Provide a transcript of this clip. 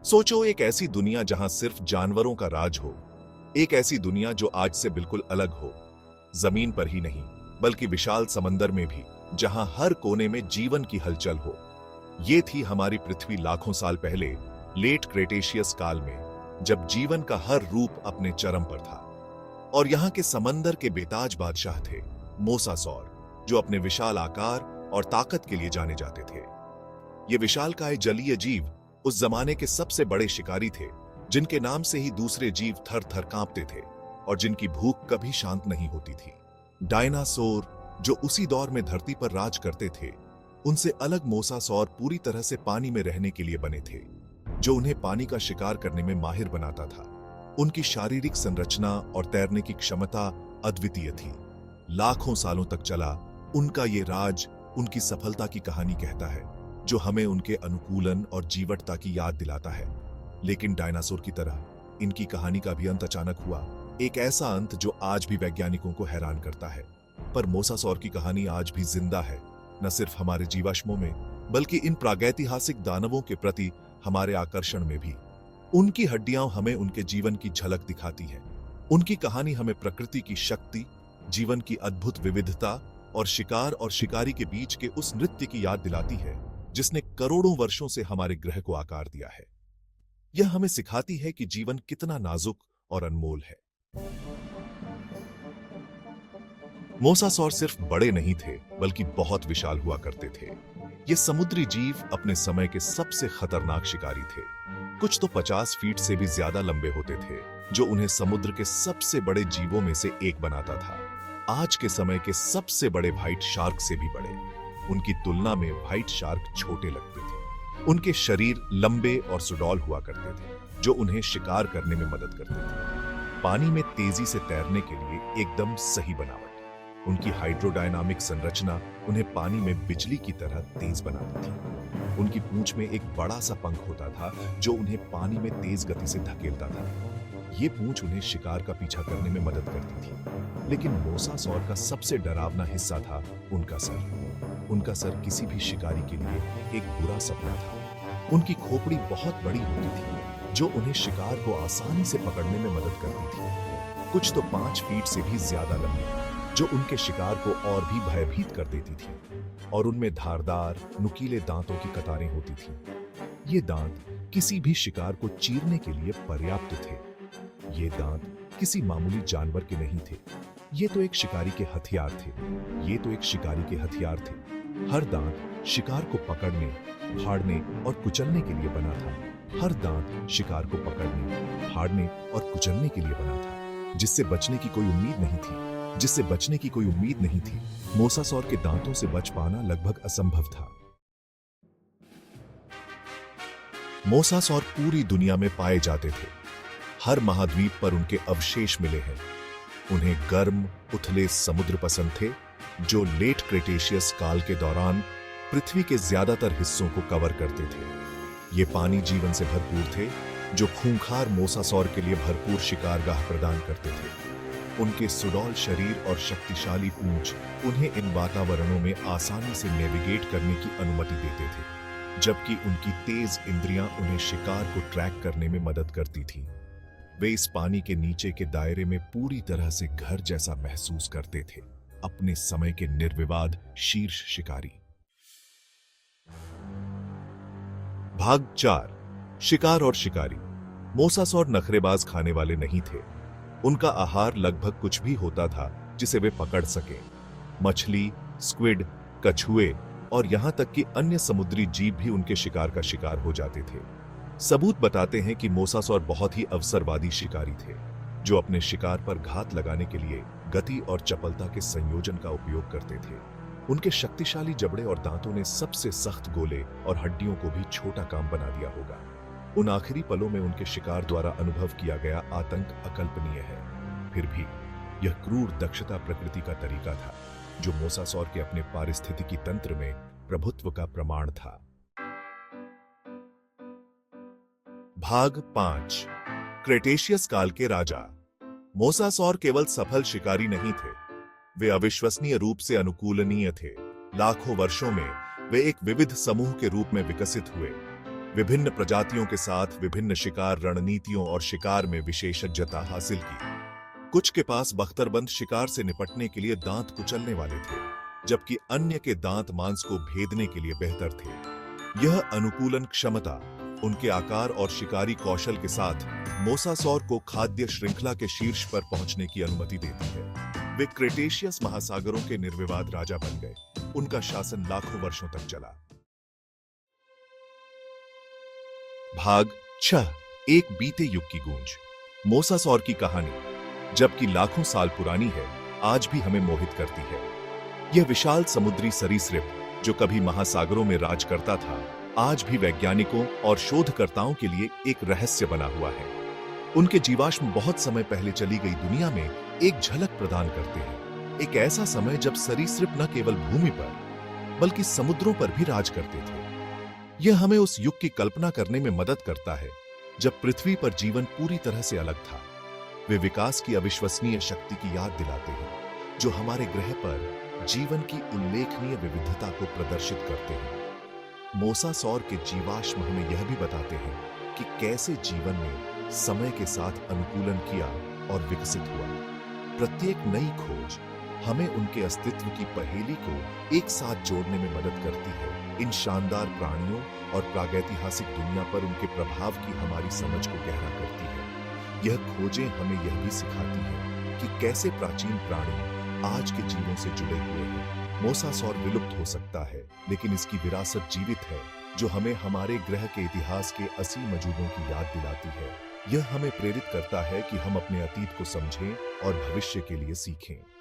सोचो, एक ऐसी दुनिया जहां सिर्फ जानवरों का राज हो, एक ऐसी दुनिया जो आज से बिल्कुल अलग हो, जमीन पर ही नहीं बल्कि विशाल समंदर में भी, जहां हर कोने में जीवन की हलचल हो। ये थी हमारी पृथ्वी लाखों साल पहले, लेट क्रेटेशियस काल में, जब जीवन का हर रूप अपने चरम पर था। और यहाँ के समंदर के बेताज बादशाह थे मोसासौर, जो अपने विशाल आकार और ताकत के लिए जाने जाते थे। ये विशालकाय जलीय जीव उस जमाने के सबसे बड़े शिकारी थे, जिनके नाम से ही दूसरे जीव थर थर कांपते थे और जिनकी भूख कभी शांत नहीं होती थी। डायनासोर, जो उसी दौर में धरती पर राज करते थे, उनसे अलग मोसासौर पूरी तरह से पानी में रहने के लिए बने थे, जो उन्हें पानी का शिकार करने में माहिर बनाता था। उनकी शारीरिक संरचना और तैरने की क्षमता अद्वितीय थी। लाखों सालों तक चला उनका ये राज उनकी सफलता की कहानी कहता है, जो हमें उनके अनुकूलन और जीवटता की याद दिलाता है। लेकिन डायनासोर की तरह इनकी कहानी का भी अंत अचानक हुआ, एक ऐसा अंत जो आज भी वैज्ञानिकों को हैरान करता है। पर मोसासौर की कहानी आज भी जिंदा है, न सिर्फ हमारे जीवाश्मों में, बल्कि इन प्रागैतिहासिक दानवों के प्रति हमारे आकर्षण में भी। उनकी हड्डियां हमें उनके जीवन की झलक दिखाती हैं। उनकी कहानी हमें प्रकृति की शक्ति, जीवन की अद्भुत विविधता और शिकार और शिकारी के बीच के उस नृत्य की याद दिलाती है, जिसने करोड़ों वर्षों से हमारे ग्रह को आकार दिया है। यह हमें सिखाती है कि जीवन कितना नाजुक और अनमोल है। मोसासौर सिर्फ बड़े नहीं थे, बल्कि बहुत विशाल हुआ करते थे। ये समुद्री जीव अपने समय के सबसे खतरनाक शिकारी थे। कुछ तो 50 फीट से भी ज्यादा लंबे होते थे, जो उन्हें समुद्र के सबसे बड़े जीवों में से एक बनाता था। आज के समय के सबसे बड़े व्हाइट शार्क से भी बड़े। उनकी तुलना में व्हाइट शार्क छोटे लगते थे। उनके शरीर लंबे और सुडौल हुआ करते थे, जो उन्हें शिकार करने में मदद करते थे। पानी में तेजी से तैरने के लिए एकदम सही बनावट। उनकी हाइड्रोडायनामिक संरचना उन्हें पानी में बिजली की तरह तेज बनाती थी। उनकी पूंछ में एक बड़ा सा पंख होता था, जो उन्हें पानी में तेज गति से धकेलता था। ये पूंछ उन्हें शिकार का पीछा करने में मदद करती थी। लेकिन मोसासौर का सबसे डरावना हिस्सा था उनका सर। उनका सर किसी भी शिकारी के लिए एक बुरा सपना था। उनकी खोपड़ी बहुत बड़ी होती थी, जो उन्हें शिकार को आसानी से पकड़ने में मदद करती थी। कुछ तो 5 फीट से भी ज्यादा लंबी, जो उनके शिकार को और भी भयभीत कर देती थी। और उनमें धारदार, नुकीले दांतों की कतारें होती थीं। ये दांत किसी भी शिकार को चीरने के लिए पर्याप्त थे। ये दांत किसी मामूली जानवर के नहीं थे। ये तो एक शिकारी के हथियार थे। ये तो एक शिकारी के हथियार थे। हर दांत शिकार को पकड़ने, फाड़ने और कुचलने के लिए बना था। हर दांत शिकार को पकड़ने, फाड़ने और कुचलने के लिए बना था, जिससे बचने की कोई उम्मीद नहीं थी। जिससे बचने की कोई उम्मीद नहीं थी। मोसासौर के दांतों से बच पाना लगभग असंभव था। मोसासौर पूरी दुनिया में पाए जाते थे। हर महाद्वीप पर उनके अवशेष मिले हैं। उन्हें गर्म, उथले समुद्र पसंद थे, जो लेट क्रेटेशियस काल के दौरान पृथ्वी के ज्यादातर हिस्सों को कवर करते थे। ये पानी जीवन से भरपूर थे, जो खूंखार मोसासौर के लिए भरपूर शिकारगाह प्रदान करते थे। उनके सुडौल शरीर और शक्तिशाली पूंछ उन्हें इन वातावरणों में आसानी से नेविगेट करने की अनुमति देते थे, जबकि उनकी तेज इंद्रियां उन्हें शिकार को ट्रैक करने में मदद करती थीं। वे इस पानी के नीचे के दायरे में पूरी तरह से घर जैसा महसूस करते थे, अपने समय के निर्विवाद शीर्ष शिकारी। भाग 4, शिकार और शिकारी। मोसासौर नखरेबाज खाने वाले नहीं थे। उनका आहार लगभग कुछ भी होता था जिसे वे पकड़ सकें। मछली, स्क्विड, कछुए और यहां तक कि अन्य समुद्री जीव भी उनके शिकार का शिकार हो जाते थे। सबूत बताते हैं कि मोसासौर बहुत ही अवसरवादी शिकारी थे, जो अपने शिकार पर घात लगाने के लिए गति और चपलता के संयोजन का उपयोग करते थे। उनके शक्तिशाली जबड़े और दांतों ने सबसे सख्त गोले और हड्डियों को भी छोटा काम बना दिया होगा। उन आखिरी पलों में उनके शिकार द्वारा अनुभव किया गया आतंक अकल्पनीय है। फिर भी यह क्रूर दक्षता प्रकृति का तरीका था, जो मोसासौर के अपने पारिस्थितिकी तंत्र में प्रभुत्व का प्रमाण था। भाग 5, क्रेटेशियस काल के राजा। मोसासौर केवल सफल शिकारी नहीं थे, वे अविश्वसनीय रूप से अनुकूलनीय थे। लाखों वर्षों में वे एक विविध समूह के रूप में विकसित हुए। विभिन्न प्रजातियों के साथ विभिन्न शिकार रणनीतियों और शिकार में विशेषज्ञता हासिल की। कुछ के पास बख्तरबंद शिकार से निपटने के लिए दांत कुचलने वाले थे, जबकि अन्य के दांत मांस को भेदने के लिए बेहतर थे। यह अनुकूलन क्षमता उनके आकार और शिकारी कौशल के साथ मोसासौर को खाद्य श्रृंखला के शीर्ष पर पहुंचने की अनुमति देती है। वे क्रेटेशियस महासागरों के निर्विवाद राजा बन गए। उनका शासन लाखों वर्षों तक चला। भाग 6, एक बीते युग की गूंज। मोसासौर की कहानी, जबकि लाखों साल पुरानी है, आज भी हमें मोहित करती है। यह विशाल समुद्री सरीसृप जो कभी महासागरों में राज करता था, आज भी वैज्ञानिकों और शोधकर्ताओं के लिए एक रहस्य बना हुआ है। उनके जीवाश्म बहुत समय पहले चली गई दुनिया में एक झलक प्रदान करते हैं। एक ऐसा समय जब सरीसृप न केवल भूमि पर बल्कि समुद्रों पर भी राज करते थे। यह हमें उस युग की कल्पना करने में मदद करता है जब पृथ्वी पर जीवन पूरी तरह से अलग था। वे विकास की अविश्वसनीय शक्ति की याद दिलाते हैं जो हमारे ग्रह पर जीवन की उल्लेखनीय विविधता को प्रदर्शित करते हैं। मोसासौर के जीवाश्म हमें यह भी बताते हैं कि कैसे जीवन ने समय के साथ अनुकूलन किया और विकसित हुआ। प्रत्येक नई खोज हमें उनके अस्तित्व की पहेली को एक साथ जोड़ने में मदद करती है। इन शानदार प्राणियों और प्रागैतिहासिक दुनिया पर उनके प्रभाव की हमारी समझ को गहरा करती है। यह खोजें हमें यह भी सिखाती हैं कि कैसे प्राचीन प्राणी आज के जीवों से जुड़े हुए हैं। मोसासौर विलुप्त हो सकता है, लेकिन इसकी विरासत जीवित है जो हमें हमारे ग्रह के इतिहास के असीम अजूबों की याद दिलाती है। यह हमें प्रेरित करता है कि हम अपने अतीत को समझें और भविष्य के लिए सीखें।